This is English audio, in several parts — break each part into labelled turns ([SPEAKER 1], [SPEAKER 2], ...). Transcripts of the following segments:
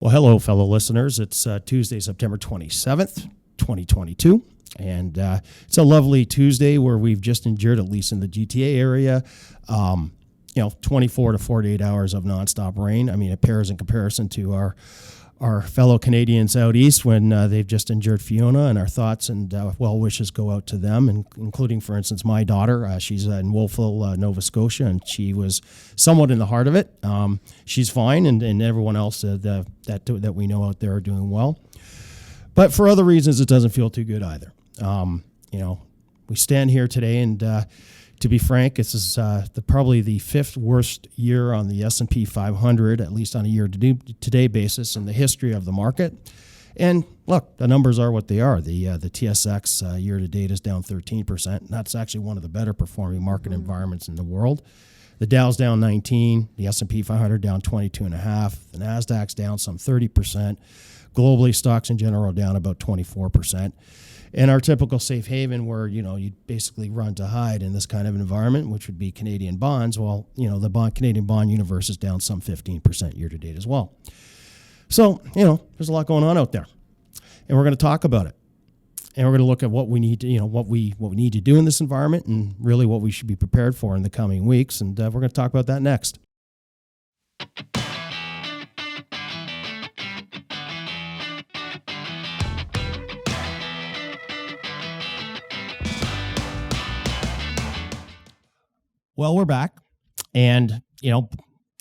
[SPEAKER 1] Well, hello, fellow listeners. It's Tuesday, September 27th, 2022. And it's a lovely Tuesday where we've just endured, at least in the GTA area, 24 to 48 hours of nonstop rain. I mean, it pales in comparison to our fellow Canadians out east when they've just endured Fiona, and our thoughts and well wishes go out to them, including, for instance, my daughter. She's in Wolfville, Nova Scotia, and she was somewhat in the heart of it. She's fine, and everyone else that we know out there are doing well. But for other reasons, it doesn't feel too good either. We stand here today, and to be frank, this is probably the fifth worst year on the S&P 500, at least on a year-to-day basis in the history of the market. And look, the numbers are what they are. The TSX year-to-date is down 13%. And that's actually one of the better performing market environments in the world. The Dow's down 19, the S&P 500 down 22.5, the Nasdaq's down some 30%. Globally, stocks in general are down about 24%. And our typical safe haven where, you basically run to hide in this kind of environment, which would be Canadian bonds, well, the Canadian bond universe is down some 15% year to date as well. So, there's a lot going on out there. And we're going to talk about it. And we're going to look at what we need to, what we need to do in this environment and really what we should be prepared for in the coming weeks. And we're going to talk about that next. Well, we're back. And,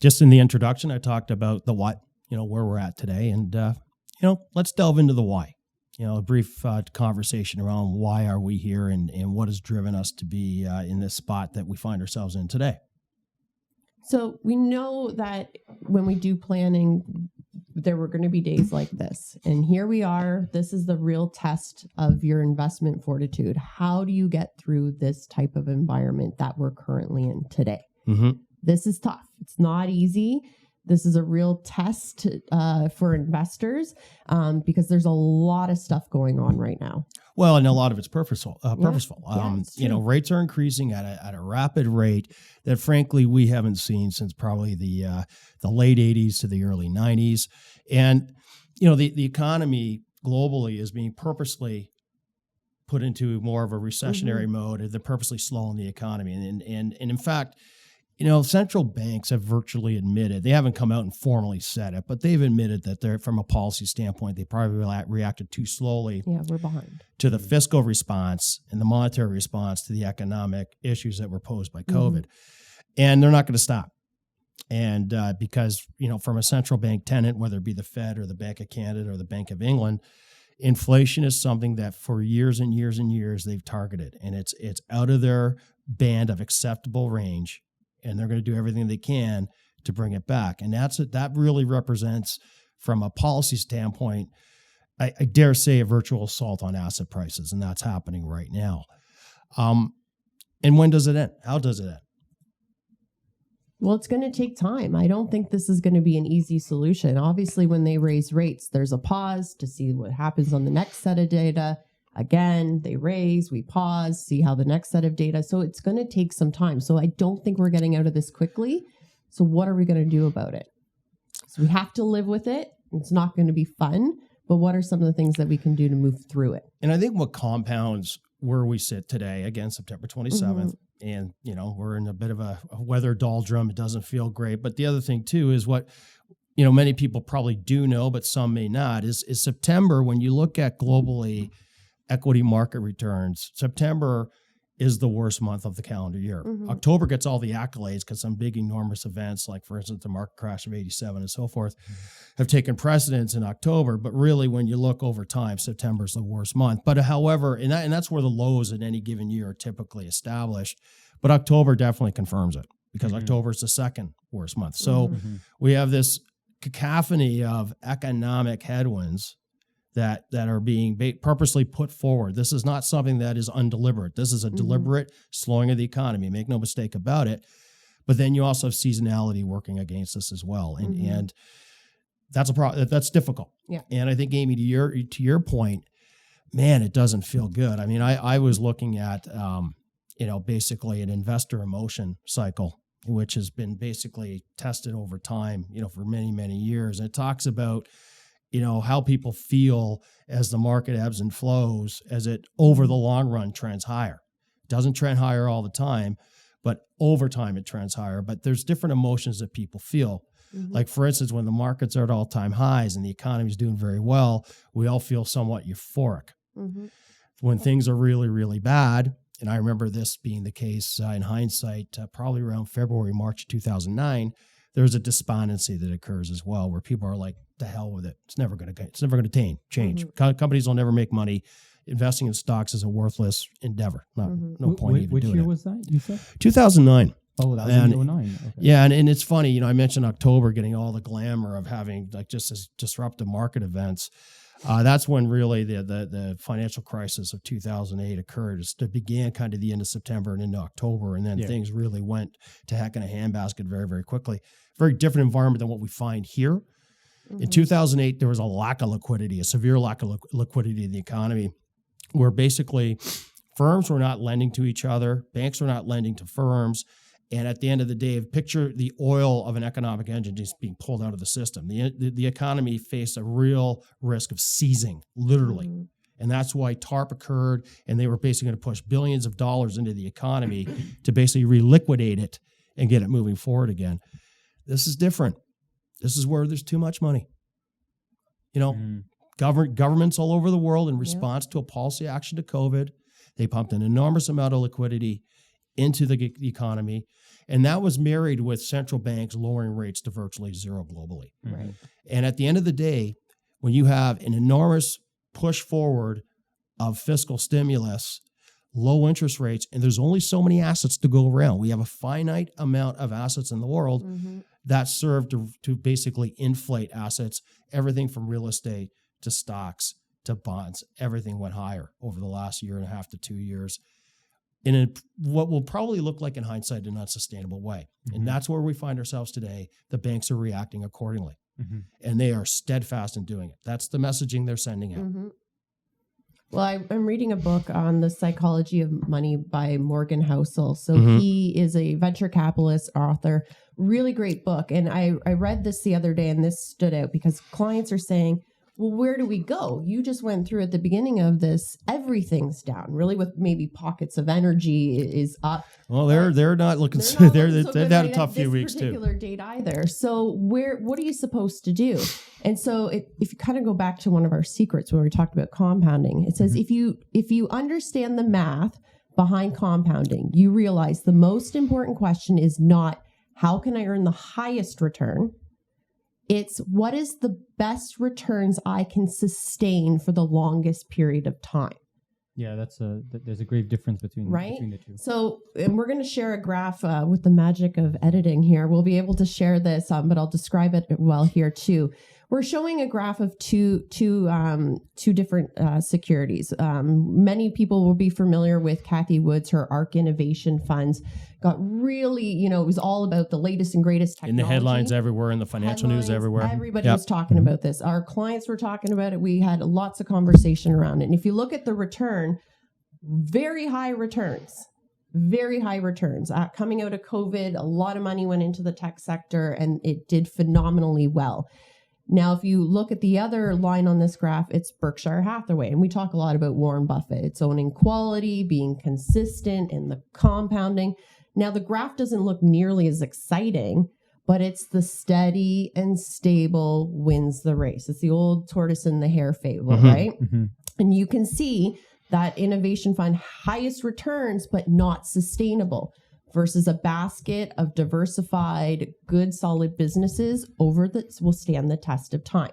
[SPEAKER 1] just in the introduction, I talked about the what, where we're at today. And, let's delve into the why. A brief conversation around why are we here and what has driven us to be in this spot that we find ourselves in today.
[SPEAKER 2] So we know that when we do planning, there were going to be days like this. And here we are. This is the real test of your investment fortitude. How do you get through this type of environment that we're currently in today? Mm-hmm. This is tough. It's not easy. This is a real test for investors because there's a lot of stuff going on right now.
[SPEAKER 1] Well, and a lot of it's purposeful. Rates are increasing at a rapid rate that, frankly, we haven't seen since probably the late 80s to the early 90s. And, the economy globally is being purposely put into more of a recessionary mode. They're purposely slowing the economy. And in fact, central banks have virtually admitted, they haven't come out and formally said it, but they've admitted that they're, from a policy standpoint, they probably reacted too slowly.
[SPEAKER 2] Yeah, we're behind.
[SPEAKER 1] To the fiscal response and the monetary response to the economic issues that were posed by COVID. And they're not going to stop. And because, from a central bank tenant, whether it be the Fed or the Bank of Canada or the Bank of England, inflation is something that for years and years and years they've targeted. And it's out of their band of acceptable range. And they're going to do everything they can to bring it back. And that really represents, from a policy standpoint, I dare say, a virtual assault on asset prices. And that's happening right now. And when does it end? How does it end?
[SPEAKER 2] Well, it's going to take time. I don't think this is going to be an easy solution. Obviously, when they raise rates, there's a pause to see what happens on the next set of data. Again, they raise, we pause, see how the next set of data. So it's going to take some time. So I don't think we're getting out of this quickly. So what are we going to do about it? So we have to live with it. It's not going to be fun. But what are some of the things that we can do to move through it?
[SPEAKER 1] And I think what compounds where we sit today, again, September 27th, and, we're in a bit of a weather doldrum. It doesn't feel great. But the other thing, too, is what, many people probably do know, but some may not, is September, when you look at globally equity market returns, September is the worst month of the calendar year. October gets all the accolades because some big enormous events, like, for instance, the market crash of 87 and so forth, have taken precedence in October. But really, when you look over time, September is the worst month. But however, and that's where the lows in any given year are typically established. But October definitely confirms it because October is the second worst month. So we have this cacophony of economic headwinds that are being purposely put forward. This is not something that is undeliberate. This is a deliberate slowing of the economy. Make no mistake about it. But then you also have seasonality working against this as well, and that's a problem. That's difficult.
[SPEAKER 2] Yeah.
[SPEAKER 1] And I think, Amy, to your point, man, it doesn't feel good. I mean, I was looking at basically an investor emotion cycle which has been basically tested over time, for many, many years. And it talks about, how people feel as the market ebbs and flows, as it over the long run trends higher. It doesn't trend higher all the time, but over time it trends higher. But there's different emotions that people feel. Mm-hmm. Like, for instance, when the markets are at all-time highs and the economy is doing very well, we all feel somewhat euphoric. Mm-hmm. When things are really, really bad, and I remember this being the case in hindsight, probably around February, March 2009, there's a despondency that occurs as well, where people are like, "The hell with it! It's never going to change. Mm-hmm. Companies will never make money. Investing in stocks is a worthless endeavor. No point even doing it."
[SPEAKER 3] Which year was that? You said
[SPEAKER 1] 2009.
[SPEAKER 3] Oh, that was in 2009. Okay.
[SPEAKER 1] Yeah, and it's funny. I mentioned October getting all the glamour of having like just as disruptive market events. That's when really the financial crisis of 2008 occurred. It began kind of the end of September and into October, and then things really went to heck in a handbasket very, very quickly. Very different environment than what we find here. Mm-hmm. In 2008, there was a lack of liquidity, a severe lack of liquidity in the economy, where basically firms were not lending to each other, banks were not lending to firms. And at the end of the day, picture the oil of an economic engine just being pulled out of the system. The economy faced a real risk of seizing, literally. Mm-hmm. And that's why TARP occurred, and they were basically going to push billions of dollars into the economy to basically reliquidate it and get it moving forward again. This is different. This is where there's too much money. Governments all over the world, in response to a policy action to COVID, they pumped an enormous amount of liquidity into the economy. And that was married with central banks lowering rates to virtually zero globally.
[SPEAKER 2] Right.
[SPEAKER 1] And at the end of the day, when you have an enormous push forward of fiscal stimulus, low interest rates, and there's only so many assets to go around. We have a finite amount of assets in the world that serve to basically inflate assets. Everything from real estate to stocks to bonds, everything went higher over the last year and a half to 2 years in what will probably look like in hindsight an unsustainable way. Mm-hmm. And that's where we find ourselves today. The banks are reacting accordingly, and they are steadfast in doing it. That's the messaging they're sending out.
[SPEAKER 2] Mm-hmm. Well, I'm reading a book on the psychology of money by Morgan Housel. So he is a venture capitalist, author, really great book. And I read this the other day, and this stood out because clients are saying, well, where do we go? You just went through at the beginning of this, everything's down, really, with maybe pockets of energy is up.
[SPEAKER 1] Well, they're not looking
[SPEAKER 2] so
[SPEAKER 1] they've had a tough few weeks too.
[SPEAKER 2] This particular date either. So what are you supposed to do? And so if you kind of go back to one of our secrets where we talked about compounding, it says if you understand the math behind compounding, you realize the most important question is not how can I earn the highest return? It's what is the best returns I can sustain for the longest period of time.
[SPEAKER 3] Yeah, there's a great difference between the two.
[SPEAKER 2] So, and we're going to share a graph with the magic of editing here. We'll be able to share this, but I'll describe it well here too. We're showing a graph of two different securities. Many people will be familiar with Kathy Woods, her ARC Innovation Funds. Got really, it was all about the latest and greatest technology.
[SPEAKER 1] In the headlines everywhere, in the financial news everywhere.
[SPEAKER 2] Everybody was talking about this. Our clients were talking about it. We had lots of conversation around it. And if you look at the return, very high returns. Very high returns. Coming out of COVID, a lot of money went into the tech sector, and it did phenomenally well. Now, if you look at the other line on this graph, it's Berkshire Hathaway. And we talk a lot about Warren Buffett. It's owning quality, being consistent, and the compounding. Now, the graph doesn't look nearly as exciting, but it's the steady and stable wins the race. It's the old tortoise and the hare fable, right? Mm-hmm. And you can see that innovation fund highest returns, but not sustainable, versus a basket of diversified, good, solid businesses will stand the test of time.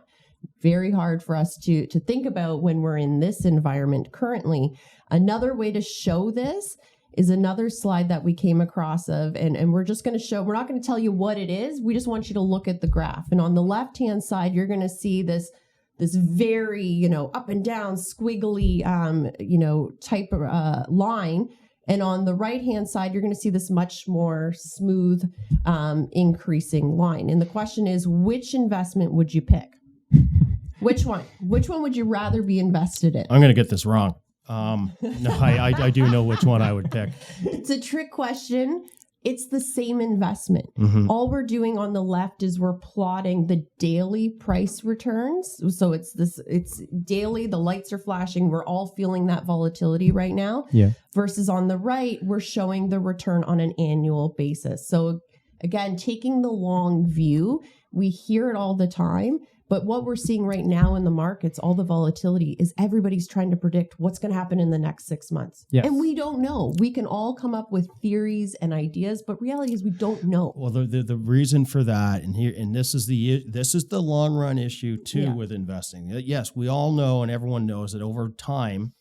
[SPEAKER 2] Very hard for us to think about when we're in this environment currently. Another way to show this is another slide that we came across and we're just going to show, we're not going to tell you what it is. We just want you to look at the graph. And on the left-hand side, you're going to see this very, up and down squiggly, type of line. And on the right-hand side, you're going to see this much more smooth, increasing line. And the question is, which investment would you pick? Which one? Which one would you rather be invested in?
[SPEAKER 1] I'm going to get this wrong. No, I do know which one I would pick.
[SPEAKER 2] It's a trick question. It's the same investment. All we're doing on the left is we're plotting the daily price returns. So it's daily, the lights are flashing. We're all feeling that volatility right now.
[SPEAKER 3] Yeah.
[SPEAKER 2] Versus on the right, we're showing the return on an annual basis. So again, taking the long view, we hear it all the time. But what we're seeing right now in the markets, all the volatility, is everybody's trying to predict what's going to happen in the next 6 months.
[SPEAKER 3] Yes.
[SPEAKER 2] And we don't know. We can all come up with theories and ideas, but reality is we don't know.
[SPEAKER 1] Well, the reason for that, and this is the long run issue too with investing. Yes, we all know, and everyone knows that over time,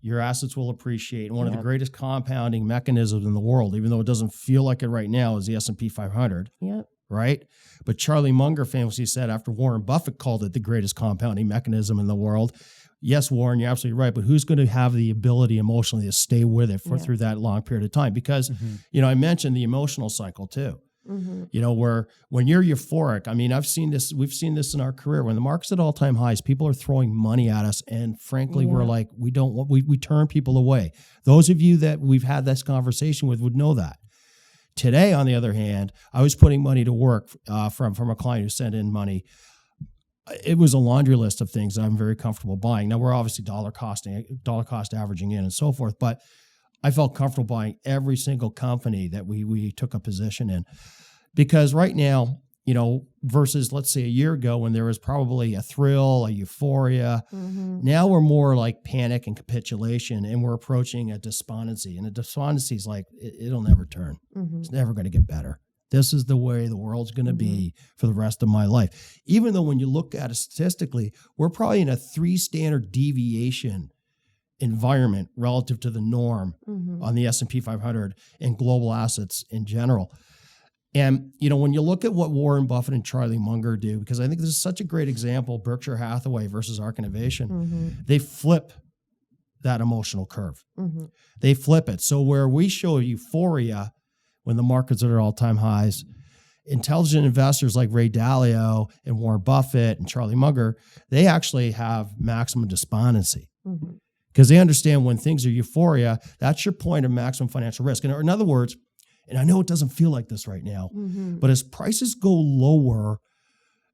[SPEAKER 1] your assets will appreciate. And one of the greatest compounding mechanisms in the world, even though it doesn't feel like it right now, is the S&P 500.
[SPEAKER 2] Yep.
[SPEAKER 1] Right? But Charlie Munger famously said, after Warren Buffett called it the greatest compounding mechanism in the world, yes, Warren, you're absolutely right, but who's going to have the ability emotionally to stay with it through that long period of time? Because, I mentioned the emotional cycle too. Where when you're euphoric, I mean, we've seen this in our career. When the market's at all-time highs, people are throwing money at us, and frankly, we're like, we turn people away. Those of you that we've had this conversation with would know that. Today, on the other hand, I was putting money to work from a client who sent in money. It was a laundry list of things that I'm very comfortable buying. Now, we're obviously dollar cost averaging in and so forth, but I felt comfortable buying every single company that we took a position in. Because right now, versus let's say a year ago when there was probably a thrill, a euphoria, now we're more like panic and capitulation, and we're approaching a despondency. And a despondency is like, it'll never turn. It's never going to get better. This is the way the world's going to be for the rest of my life. Even though when you look at it statistically, we're probably in a 3 standard deviation environment relative to the norm on the S&P 500 and global assets in general. And, when you look at what Warren Buffett and Charlie Munger do, because I think this is such a great example, Berkshire Hathaway versus ARK Innovation, they flip that emotional curve. They flip it. So where we show euphoria when the markets are at all-time highs, intelligent investors like Ray Dalio and Warren Buffett and Charlie Munger, they actually have maximum despondency. Because they understand when things are euphoria, that's your point of maximum financial risk. And in other words, and I know it doesn't feel like this right now, but as prices go lower,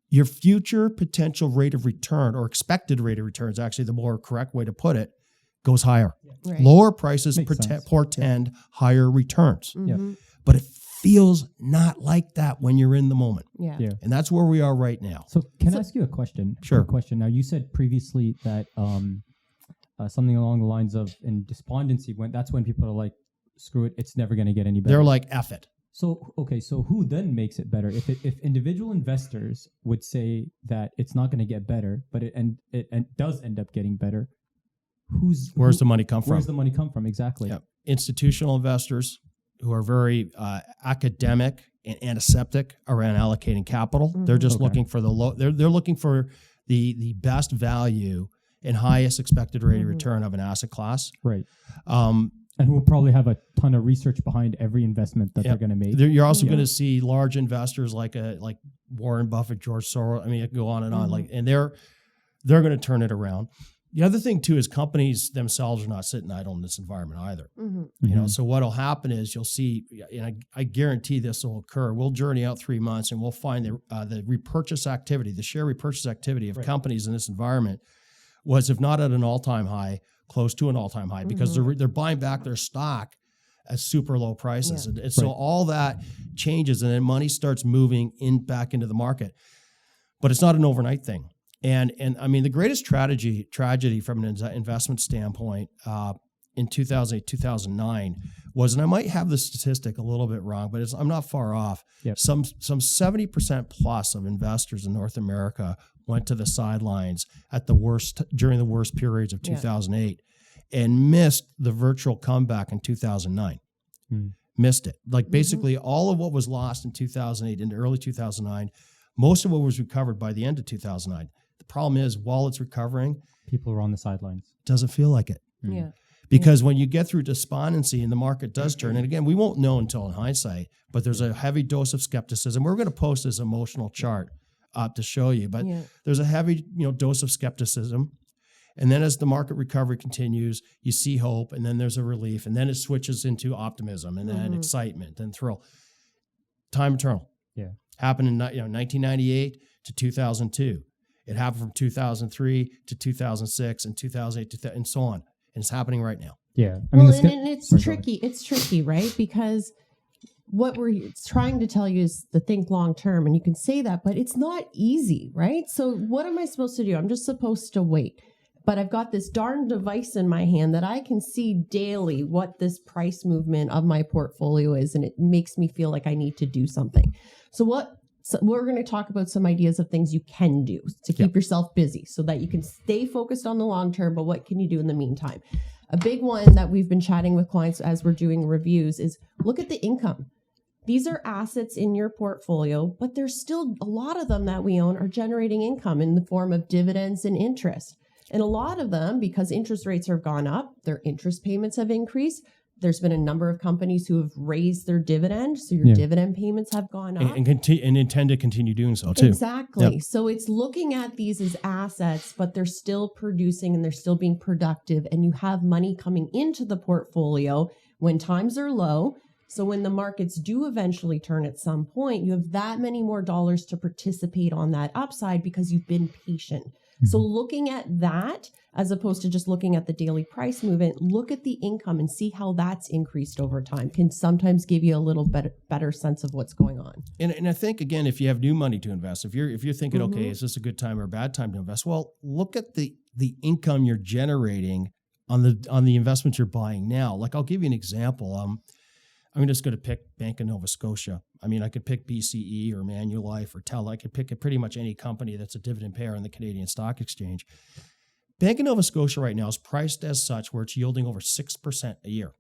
[SPEAKER 1] your future potential rate of return, or expected rate of return is actually the more correct way to put it, goes higher. Right. Lower prices portend higher returns. But it feels not like that when you're in the moment. Yeah. And that's where we are right now.
[SPEAKER 3] So can I ask you a question?
[SPEAKER 1] Sure.
[SPEAKER 3] Now, you said previously that something along the lines of in despondency, that's when people are like, screw it, it's never going to get any better.
[SPEAKER 1] They're like, F it.
[SPEAKER 3] So who then makes it better? If individual investors would say that it's not going to get better, but it does end up getting better,
[SPEAKER 1] where's the money come from?
[SPEAKER 3] Where's the money come from? Exactly.
[SPEAKER 1] Yep. Institutional investors who are very academic and antiseptic around allocating capital. They're just looking for they're looking for the best value and highest expected rate of return of an asset class.
[SPEAKER 3] Right. And who will probably have a ton of research behind every investment that they're going to make.
[SPEAKER 1] You're also going to see large investors like Warren Buffett, George Soros. I mean, it can go on and on. And they're going to turn it around. The other thing too is companies themselves are not sitting idle in this environment either. So what'll happen is you'll see, and I guarantee this will occur. We'll journey out 3 months and we'll find the repurchase activity, the share repurchase activity of companies in this environment was, if not at an all-time high, close to an all-time high, because they're buying back their stock at super low prices. And so all that changes, and then money starts moving back into the market. But it's not an overnight thing. And I mean, the greatest tragedy from an investment standpoint in 2008, 2009 was, and I might have the statistic a little bit wrong, but I'm not far off. Some 70% plus of investors in North America went to the sidelines during the worst periods of 2008 and missed the virtual comeback in 2009. Missed it. Like basically all of what was lost in 2008 into early 2009, most of what was recovered by the end of 2009. The problem is, while it's recovering,
[SPEAKER 3] people are on the sidelines.
[SPEAKER 1] Doesn't feel like it. Because when you get through despondency and the market does turn, and again, we won't know until in hindsight, but there's a heavy dose of skepticism. We're going to post this emotional chart up to show you, but there's a heavy dose of skepticism. And then as the market recovery continues, you see hope, and then there's a relief, and then it switches into optimism, and then excitement and thrill. Time eternal.
[SPEAKER 3] Yeah.
[SPEAKER 1] Happened in 1998 to 2002. It happened from 2003 to 2006 and 2008 and so on. And it's happening right now.
[SPEAKER 3] Yeah.
[SPEAKER 2] It's tricky. It's tricky, right? Because what we're trying to tell you is to think long term, and you can say that, but it's not easy, right? So what am I supposed to do? I'm just supposed to wait. But I've got this darn device in my hand that I can see daily what this price movement of my portfolio is, and it makes me feel like I need to do something. So we're going to talk about some ideas of things you can do to keep yourself busy so that you can stay focused on the long term, but what can you do in the meantime? A big one that we've been chatting with clients as we're doing reviews is look at the income. These are assets in your portfolio, but there's still a lot of them that we own are generating income in the form of dividends and interest. And a lot of them, because interest rates have gone up, their interest payments have increased. There's been a number of companies who have raised their dividend, so your dividend payments have gone up.
[SPEAKER 1] And intend to continue doing so, too.
[SPEAKER 2] Exactly. Yep. So it's looking at these as assets, but they're still producing and they're still being productive, and you have money coming into the portfolio when times are low. So when the markets do eventually turn at some point, you have that many more dollars to participate on that upside because you've been patient. So looking at that, as opposed to just looking at the daily price movement, look at the income and see how that's increased over time. Can sometimes give you a little better sense of what's going on. And
[SPEAKER 1] I think, again, if you have new money to invest, if you're thinking, okay, is this a good time or a bad time to invest? Well, look at the income you're generating on the investments you're buying now. Like, I'll give you an example. I'm just going to pick Bank of Nova Scotia. I mean, I could pick BCE or Manulife or TEL. I could pick pretty much any company that's a dividend payer on the Canadian Stock Exchange. Bank of Nova Scotia right now is priced as such where it's yielding over 6% a year.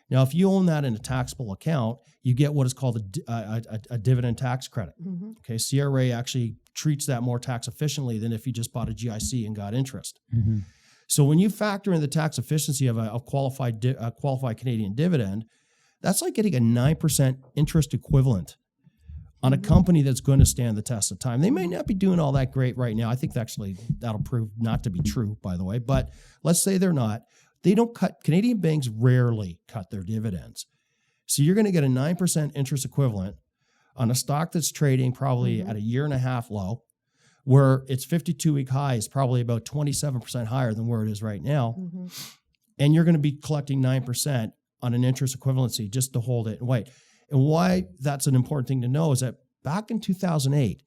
[SPEAKER 1] Now, if you own that in a taxable account, you get what is called a dividend tax credit. Mm-hmm. Okay, CRA actually treats that more tax efficiently than if you just bought a GIC and got interest. Mm-hmm. So when you factor in the tax efficiency of a qualified Canadian dividend, that's like getting a 9% interest equivalent on a company that's going to stand the test of time. They may not be doing all that great right now. I think actually that'll prove not to be true, by the way. But let's say they're not. They don't cut. Canadian banks rarely cut their dividends. So you're going to get a 9% interest equivalent on a stock that's trading probably at a year and a half low, where its 52-week high is probably about 27% higher than where it is right now. Mm-hmm. And you're going to be collecting 9% on an interest equivalency just to hold it and wait. And why that's an important thing to know is that back in 2008,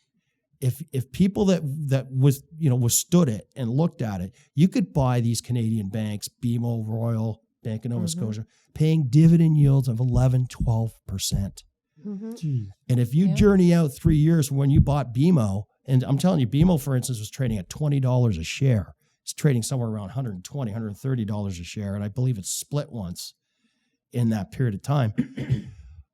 [SPEAKER 1] if people that withstood it and looked at it, you could buy these Canadian banks, BMO, Royal, Bank of Nova Scotia, paying dividend yields of 11, 12%. Mm-hmm. And if you journey out 3 years from when you bought BMO, and I'm telling you, BMO, for instance, was trading at $20 a share. It's trading somewhere around $120, $130 a share, and I believe it's split once in that period of time.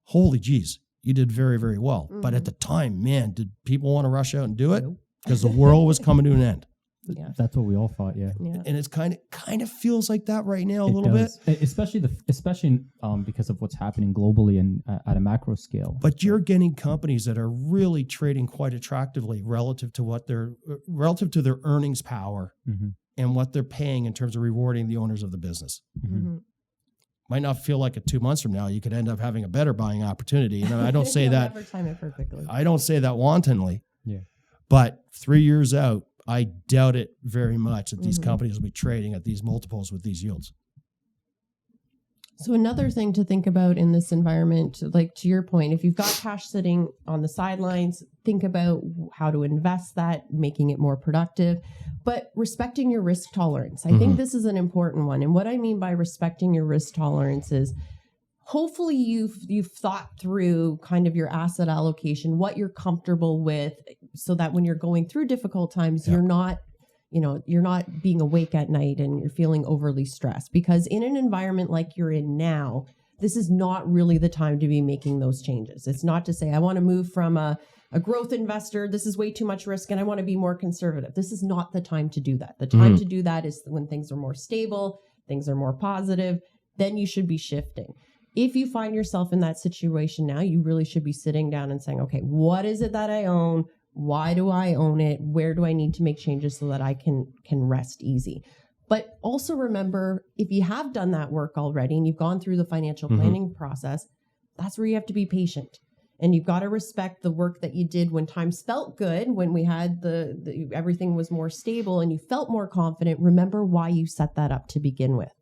[SPEAKER 1] Holy geez, you did very, very well. Mm-hmm. But at the time, man, did people want to rush out and do it? Because the world was coming to an end.
[SPEAKER 3] Yeah. That's what we all thought, yeah.
[SPEAKER 1] And it's kind of feels like that right now a little bit.
[SPEAKER 3] Especially because of what's happening globally and at a macro scale.
[SPEAKER 1] But you're getting companies that are really trading quite attractively relative to their earnings power and what they're paying in terms of rewarding the owners of the business. Mm-hmm. Might not feel like it 2 months from now. You could end up having a better buying opportunity. And I don't say that.
[SPEAKER 2] Never time it perfectly.
[SPEAKER 1] I don't say that wantonly.
[SPEAKER 3] Yeah.
[SPEAKER 1] But 3 years out, I doubt it very much that these companies will be trading at these multiples with these yields.
[SPEAKER 2] So another thing to think about in this environment, like to your point, if you've got cash sitting on the sidelines, think about how to invest that, making it more productive, but respecting your risk tolerance. I think this is an important one. And what I mean by respecting your risk tolerance is hopefully you've thought through kind of your asset allocation, what you're comfortable with, so that when you're going through difficult times, you're not being awake at night and you're feeling overly stressed. Because in an environment like you're in now, this is not really the time to be making those changes. It's not to say I want to move from a growth investor, this is way too much risk, and I want to be more conservative. This is not the time to do that. The time to do that is when things are more stable, things are more positive, then you should be shifting. If you find yourself in that situation now, you really should be sitting down and saying, okay, what is it that I own? Why do I own it? Where do I need to make changes so that I can rest easy? But also remember, if you have done that work already and you've gone through the financial planning process, that's where you have to be patient. And you've got to respect the work that you did when times felt good, when we had the everything was more stable and you felt more confident. Remember why you set that up to begin with.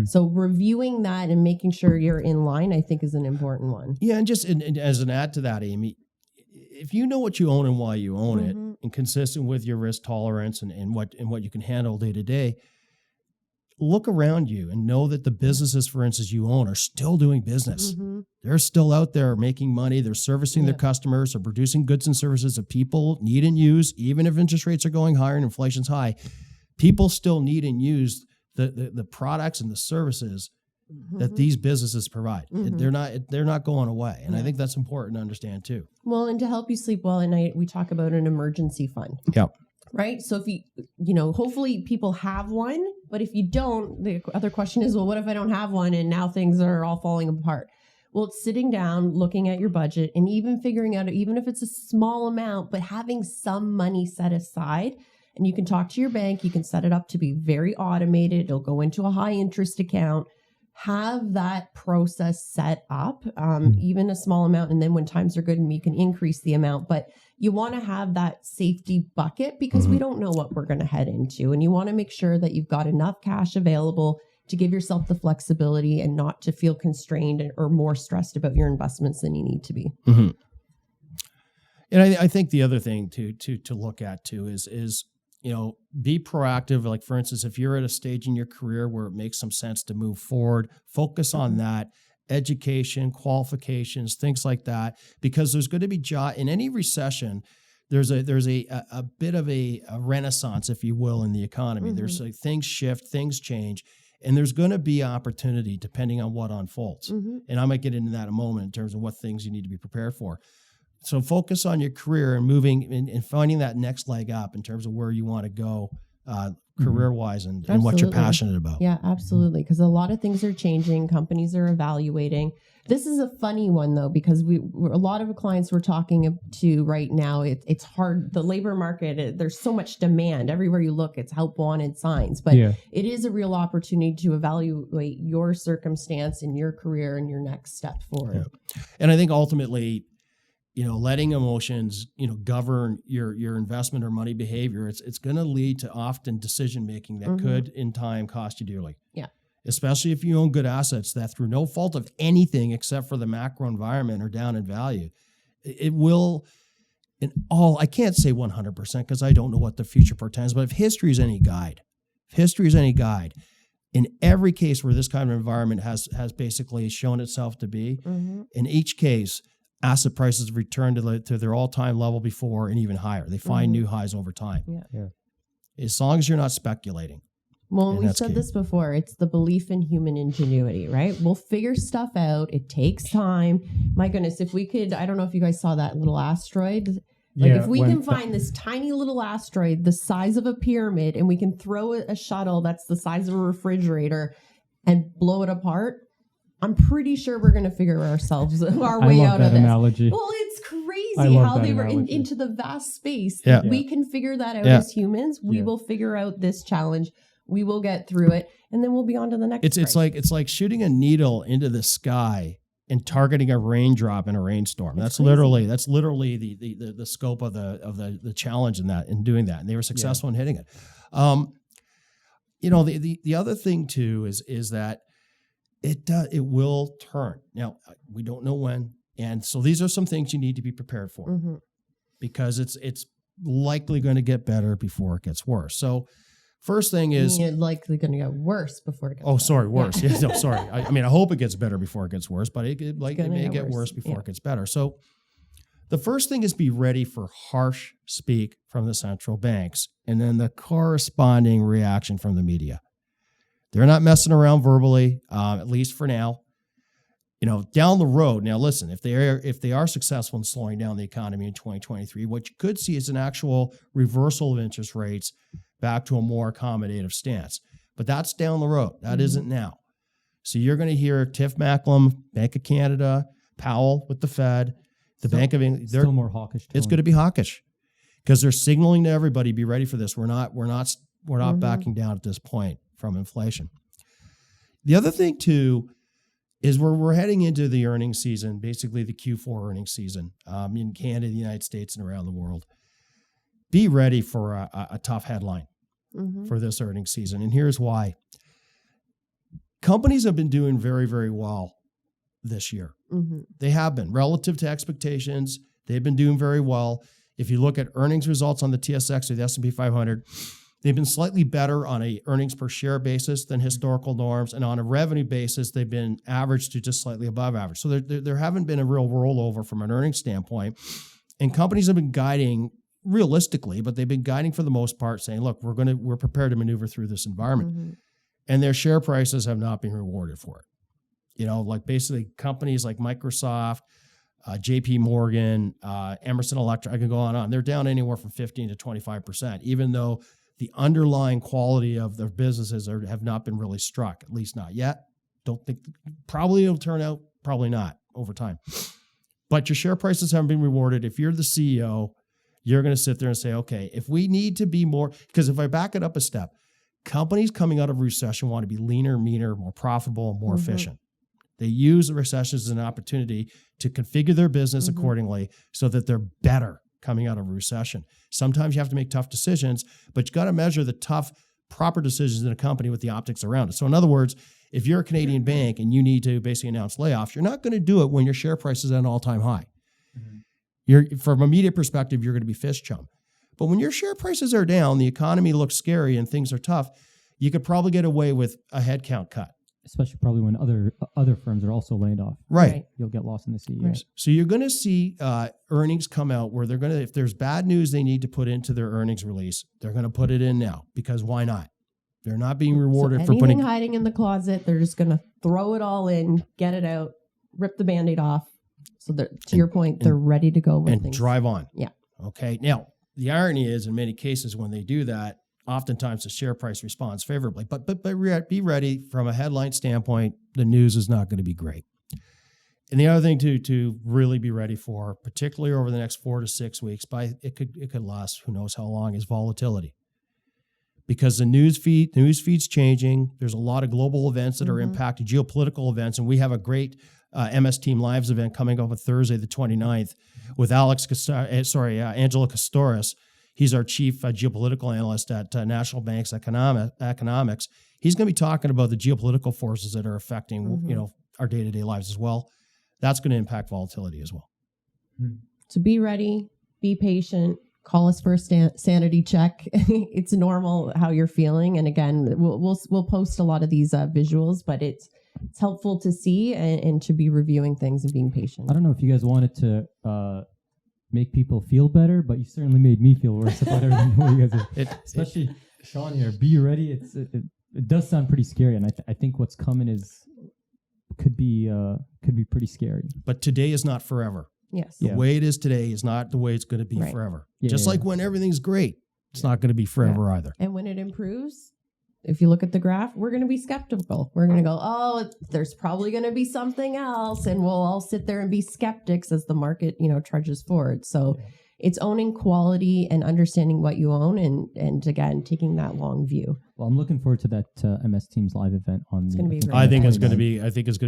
[SPEAKER 2] So reviewing that and making sure you're in line, I think, is an important one.
[SPEAKER 1] Yeah, and just and as an add to that, Amy, if you know what you own and why you own it, and consistent with your risk tolerance and what you can handle day to day, look around you and know that the businesses, for instance, you own are still doing business. They're still out there making money. They're servicing their customers. They're producing goods and services that people need and use. Even if interest rates are going higher and inflation's high, people still need and use the products and the services that these businesses provide. They're not going away. And I think that's important to understand too.
[SPEAKER 2] Well, and to help you sleep well at night, we talk about an emergency fund.
[SPEAKER 1] Yep.
[SPEAKER 2] Right? So if you hopefully people have one, but if you don't, the other question is, well, what if I don't have one and now things are all falling apart? Well, it's sitting down, looking at your budget and even figuring out, even if it's a small amount, but having some money set aside. And you can talk to your bank. You can set it up to be very automated. It'll go into a high interest account. Have that process set up, even a small amount. And then when times are good, you can increase the amount. But you want to have that safety bucket because we don't know what we're going to head into. And you want to make sure that you've got enough cash available to give yourself the flexibility and not to feel constrained or more stressed about your investments than you need to be.
[SPEAKER 1] And I think the other thing to look at too is be proactive. Like, for instance, if you're at a stage in your career where it makes some sense to move forward, focus on that. Education, qualifications, things like that, because there's going to be in any recession, there's a bit of a renaissance, if you will, in the economy. There's things shift, things change, and there's going to be opportunity depending on what unfolds. And I might get into that in a moment in terms of what things you need to be prepared for. So focus on your career and moving and finding that next leg up in terms of where you want to go career-wise and what you're passionate about.
[SPEAKER 2] Yeah, absolutely. Because a lot of things are changing. Companies are evaluating. This is a funny one, though, because a lot of clients we're talking to right now, it's hard. The labor market, there's so much demand. Everywhere you look, it's help wanted signs. But it is a real opportunity to evaluate your circumstance and your career and your next step forward.
[SPEAKER 1] Yeah. And I think ultimately, letting emotions, govern your investment or money behavior, it's going to lead to often decision-making that could in time cost you dearly. Yeah. Especially if you own good assets that through no fault of anything except for the macro environment are down in value. It will, I can't say 100% because I don't know what the future portends, but if history is any guide, in every case where this kind of environment has basically shown itself to be, in each case, asset prices return to their all-time level before and even higher. They find new highs over time. Yeah. As long as you're not speculating.
[SPEAKER 2] Well, we said this before. It's the belief in human ingenuity, right? We'll figure stuff out. It takes time. My goodness, if we could, I don't know if you guys saw that little asteroid. If we can find this tiny little asteroid the size of a pyramid and we can throw a shuttle that's the size of a refrigerator and blow it apart, I'm pretty sure we're going to figure our way out of this.
[SPEAKER 3] Analogy.
[SPEAKER 2] Well, it's crazy how they were into the vast space. Yeah. We can figure that out as humans. We will figure out this challenge. We will get through it, and then we'll be on to the next. It's like shooting a needle into the sky and targeting a raindrop in a rainstorm. That's literally the scope of the challenge in doing that, and they were successful in hitting it. The other thing too is that it will turn. Now, we don't know when. And so these are some things you need to be prepared for because it's likely going to get better before it gets worse. So first thing is... It's likely going to get worse before it gets better.
[SPEAKER 1] Oh, sorry, worse. Yeah. No, sorry. I hope it gets better before it gets worse, but it may get worse before it gets better. So the first thing is be ready for harsh speak from the central banks and then the corresponding reaction from the media. They're not messing around verbally, at least for now. Down the road. Now, listen, if they are successful in slowing down the economy in 2023, what you could see is an actual reversal of interest rates back to a more accommodative stance. But that's down the road. That isn't now. So you're going to hear Tiff Macklem, Bank of Canada, Powell with the Fed, Bank of England.
[SPEAKER 3] They're still more hawkish.
[SPEAKER 1] It's going to be hawkish because they're signaling to everybody, be ready for this. We're not backing down at this point. from inflation. The other thing too is we're heading into the earnings season, basically the Q4 earnings season in Canada, the United States, and around the world. Be ready for a tough headline for this earnings season. And here's why. Companies have been doing very, very well this year. They have been relative to expectations. They've been doing very well. If you look at earnings results on the TSX or the S&P 500, they've been slightly better on a earnings per share basis than historical norms. And on a revenue basis, they've been average to just slightly above average. So there haven't been a real rollover from an earnings standpoint. And companies have been guiding realistically, but they've been guiding for the most part saying, look, we're prepared to maneuver through this environment. And their share prices have not been rewarded for it. Like basically companies like Microsoft, JP Morgan, Emerson Electric, I can go on. They're down anywhere from 15 to 25%, even though the underlying quality of their businesses have not been really struck, at least not yet. Don't think, probably it'll turn out, probably not over time. But your share prices haven't been rewarded. If you're the CEO, you're going to sit there and say, okay, if we need to be more, because if I back it up a step, companies coming out of recession want to be leaner, meaner, more profitable, and more efficient. They use the recession as an opportunity to configure their business accordingly so that they're better coming out of a recession. Sometimes you have to make tough decisions, but you got to measure the tough, proper decisions in a company with the optics around it. So in other words, if you're a Canadian bank and you need to basically announce layoffs, you're not going to do it when your share price is at an all-time high. From a media perspective, you're going to be fish chum. But when your share prices are down, the economy looks scary and things are tough, you could probably get away with a headcount cut.
[SPEAKER 3] Especially probably when other firms are also laid off.
[SPEAKER 1] Right.
[SPEAKER 3] You'll get lost in the CEOs.
[SPEAKER 2] Right.
[SPEAKER 1] So you're going to see earnings come out where they're going to, if there's bad news they need to put into their earnings release, they're going to put it in now because why not? They're not being rewarded for putting
[SPEAKER 2] hiding in the closet. They're just going to throw it all in, get it out, rip the Band-Aid off. So to your point, they're ready to go with
[SPEAKER 1] and
[SPEAKER 2] things.
[SPEAKER 1] drive on.
[SPEAKER 2] Yeah.
[SPEAKER 1] Okay. Now, the irony is in many cases when they do that, oftentimes the share price responds favorably. But be ready from a headline standpoint, the news is not going to be great. And the other thing to really be ready for, particularly over the next 4 to 6 weeks, it could last who knows how long, is volatility. Because the news feed's changing. There's a lot of global events that are impacting, geopolitical events, and we have a great MS Team Lives event coming up on Thursday, the 29th, with Angela Castoris. He's our chief geopolitical analyst at National Bank's Economics. He's going to be talking about the geopolitical forces that are affecting, our day-to-day lives as well. That's going to impact volatility as well.
[SPEAKER 2] So be ready, be patient, call us for a sanity check. It's normal how you're feeling. And again, we'll post a lot of these visuals, but it's helpful to see and to be reviewing things and being patient.
[SPEAKER 3] I don't know if you guys wanted to make people feel better, but you certainly made me feel worse about everything you guys are. Especially Sean here. Be ready. It does sound pretty scary, and I think what's coming could be pretty scary.
[SPEAKER 1] But today is not forever.
[SPEAKER 2] Yes.
[SPEAKER 1] The way it is today is not the way it's going to be forever. Just like when everything's great, it's not going to be forever either.
[SPEAKER 2] And when it improves, if you look at the graph, we're going to be skeptical. We're going to go, oh, there's probably going to be something else. And we'll all sit there and be skeptics as the market, trudges forward. So it's owning quality and understanding what you own and again, taking that long view.
[SPEAKER 3] Well, I'm looking forward to that MS Teams live event on.
[SPEAKER 1] I think it's going to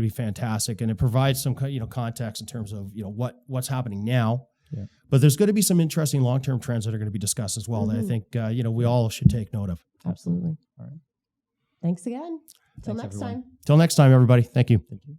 [SPEAKER 1] be fantastic, and it provides some context in terms of what's happening now. Yeah. But there's going to be some interesting long-term trends that are going to be discussed as well that I think we all should take note of.
[SPEAKER 2] Absolutely.
[SPEAKER 3] All right.
[SPEAKER 2] Thanks again. Till next time.
[SPEAKER 1] Till next time, everybody. Thank you.
[SPEAKER 3] Thank you.